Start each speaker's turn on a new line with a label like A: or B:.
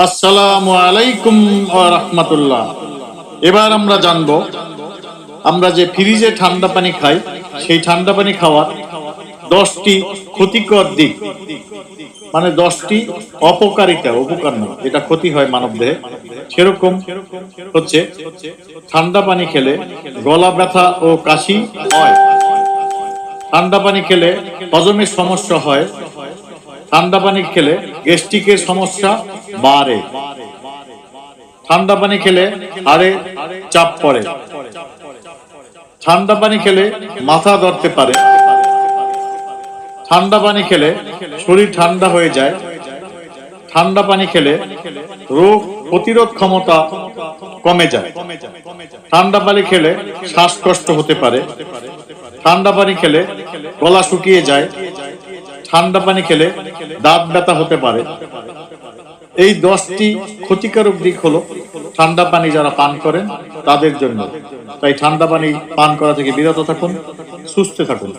A: আসসালামু আলাইকুম ওয়া রাহমাতুল্লাহ। এবার আমরা জানবো, আমরা যে ফ্রিজে ঠান্ডা পানি খাই, সেই ঠান্ডা পানি খাওয়ার 10টি ক্ষতিকর দিক, মানে 10টি অপকারিতা, উপকার না, এটা ক্ষতি হয় মানব দেহে। সেরকম হচ্ছে, ঠান্ডা পানি খেলে গলা ব্যথা ও কাশি হয়, ঠান্ডা পানি খেলে হজমের সমস্যা হয়, ঠান্ডা পানি খেলে গ্যাস্ট্রিকের সমস্যা বাড়ে, ঠান্ডা পানি খেলে হাড়ে চাপ পড়ে, ঠান্ডা পানি খেলে মাথা ধরতে পারে, ঠান্ডা পানি খেলে শরীর ঠান্ডা হয়ে যায়, ঠান্ডা পানি খেলে রোগ প্রতিরোধ ক্ষমতা কমে যায়, ঠান্ডা পানি খেলে শ্বাসকষ্ট হতে পারে, ঠান্ডা পানি খেলে গলা শুকিয়ে যায়, ঠান্ডা পানি খেলে দাঁত ব্যথা হতে পারে। এই 10টি ক্ষতিকারক দিক হলো ঠান্ডা পানি যারা পান করেন তাদের জন্য। তাই ঠান্ডা পানি পান করা থেকে বিরত থাকুন, সুস্থ থাকুন।